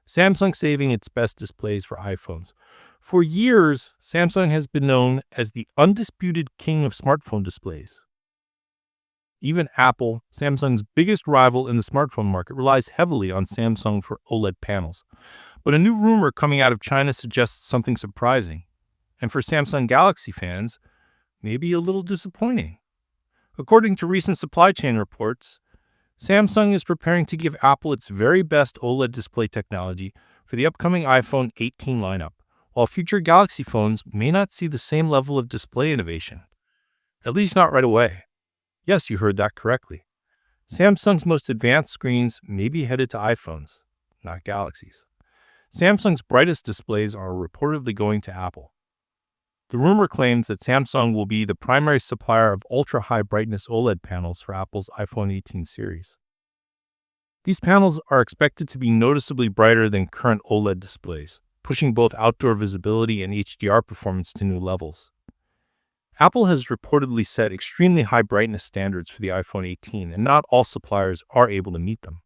Samsung saving its best displays for iPhones. For years, Samsung has been known as the undisputed king of smartphone displays. Even Apple, Samsung's biggest rival in the smartphone market, relies heavily on Samsung for OLED panels. But a new rumor coming out of China suggests something surprising, and for Samsung Galaxy fans, maybe a little disappointing. According to recent supply chain reports, Samsung is preparing to give Apple its very best OLED display technology for the upcoming iPhone 18 lineup, while future Galaxy phones may not see the same level of display innovation. At least not right away. Yes, you heard that correctly. Samsung's most advanced screens may be headed to iPhones, not Galaxies. Samsung's brightest displays are reportedly going to Apple. The rumor claims that Samsung will be the primary supplier of ultra-high brightness OLED panels for Apple's iPhone 18 series. These panels are expected to be noticeably brighter than current OLED displays, pushing both outdoor visibility and HDR performance to new levels. Apple has reportedly set extremely high brightness standards for the iPhone 18, and not all suppliers are able to meet them.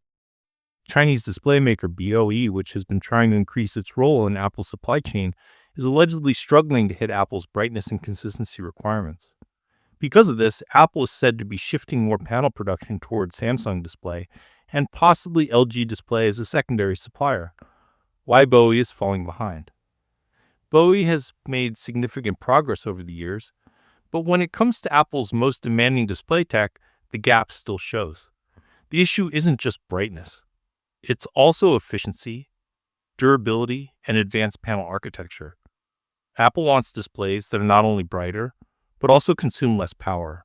Chinese display maker BOE, which has been trying to increase its role in Apple's supply chain, is allegedly struggling to hit Apple's brightness and consistency requirements. Because of this, Apple is said to be shifting more panel production towards Samsung Display and possibly LG Display as a secondary supplier. Why BOE is falling behind? BOE has made significant progress over the years, but when it comes to Apple's most demanding display tech, the gap still shows. The issue isn't just brightness. It's also efficiency, durability, and advanced panel architecture. Apple wants displays that are not only brighter, but also consume less power,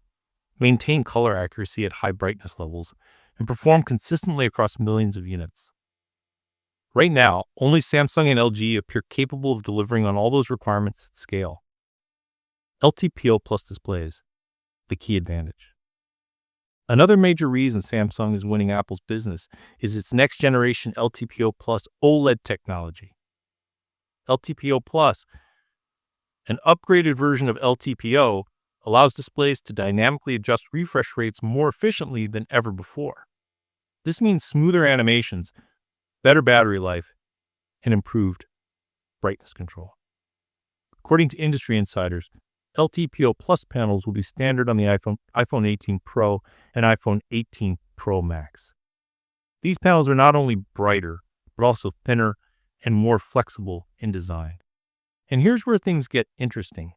maintain color accuracy at high brightness levels, and perform consistently across millions of units. Right now, only Samsung and LG appear capable of delivering on all those requirements at scale. LTPO plus displays, the key advantage. Another major reason Samsung is winning Apple's business is its next-generation LTPO plus OLED technology. LTPO plus, an upgraded version of LTPO, allows displays to dynamically adjust refresh rates more efficiently than ever before. This means smoother animations, better battery life, and improved brightness control. According to industry insiders, LTPO Plus panels will be standard on the iPhone 18 Pro and iPhone 18 Pro Max. These panels are not only brighter, but also thinner and more flexible in design. And here's where things get interesting.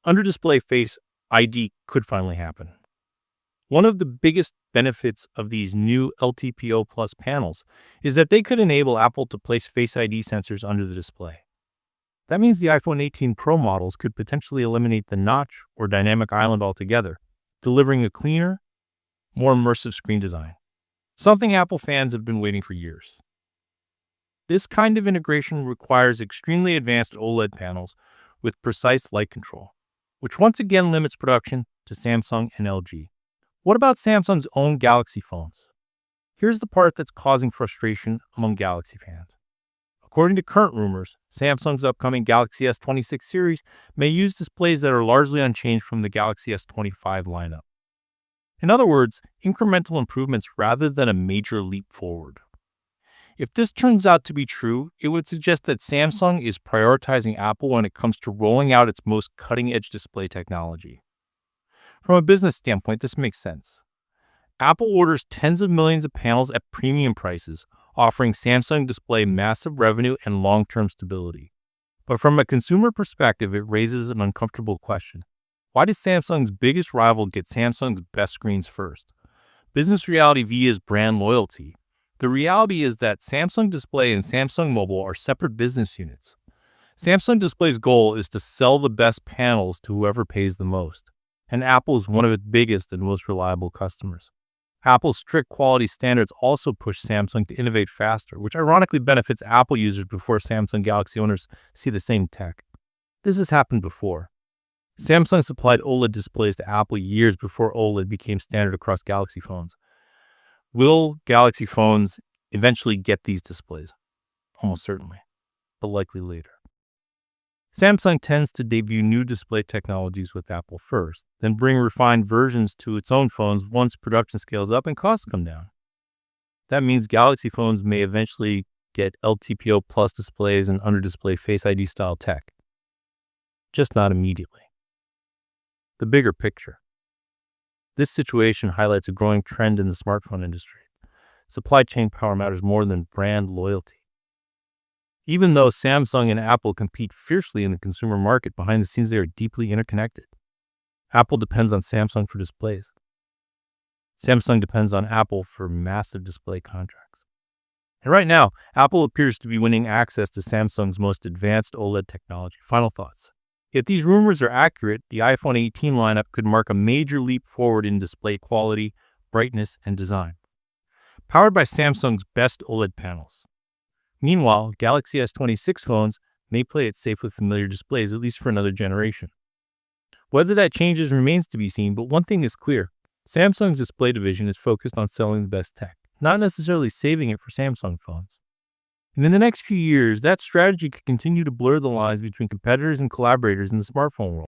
Under-display Face ID could finally happen. One of the biggest benefits of these new LTPO Plus panels is that they could enable Apple to place Face ID sensors under the display. That means the iPhone 18 Pro models could potentially eliminate the notch or dynamic island altogether, delivering a cleaner, more immersive screen design. Something Apple fans have been waiting for years. This kind of integration requires extremely advanced OLED panels with precise light control, which once again limits production to Samsung and LG. What about Samsung's own Galaxy phones? Here's the part that's causing frustration among Galaxy fans. According to current rumors, Samsung's upcoming Galaxy S26 series may use displays that are largely unchanged from the Galaxy S25 lineup. In other words, incremental improvements rather than a major leap forward. If this turns out to be true, it would suggest that Samsung is prioritizing Apple when it comes to rolling out its most cutting-edge display technology. From a business standpoint, this makes sense. Apple orders tens of millions of panels at premium prices, offering Samsung Display massive revenue and long-term stability. But from a consumer perspective, it raises an uncomfortable question. Why does Samsung's biggest rival get Samsung's best screens first? Business reality vs. brand loyalty. The reality is that Samsung Display and Samsung Mobile are separate business units. Samsung Display's goal is to sell the best panels to whoever pays the most, and Apple is one of its biggest and most reliable customers. Apple's strict quality standards also push Samsung to innovate faster, which ironically benefits Apple users before Samsung Galaxy owners see the same tech. This has happened before. Samsung supplied OLED displays to Apple years before OLED became standard across Galaxy phones. Will Galaxy phones eventually get these displays? Almost certainly, but likely later. Samsung tends to debut new display technologies with Apple first, then bring refined versions to its own phones once production scales up and costs come down. That means Galaxy phones may eventually get LTPO plus displays and under-display Face ID style tech. Just not immediately. The bigger picture. This situation highlights a growing trend in the smartphone industry. Supply chain power matters more than brand loyalty. Even though Samsung and Apple compete fiercely in the consumer market, behind the scenes they are deeply interconnected. Apple depends on Samsung for displays. Samsung depends on Apple for massive display contracts. And right now, Apple appears to be winning access to Samsung's most advanced OLED technology. Final thoughts. If these rumors are accurate, the iPhone 18 lineup could mark a major leap forward in display quality, brightness, and design. Powered by Samsung's best OLED panels. Meanwhile, Galaxy S26 phones may play it safe with familiar displays, at least for another generation. Whether that changes remains to be seen, but one thing is clear. Samsung's display division is focused on selling the best tech, not necessarily saving it for Samsung phones. And in the next few years, that strategy could continue to blur the lines between competitors and collaborators in the smartphone world.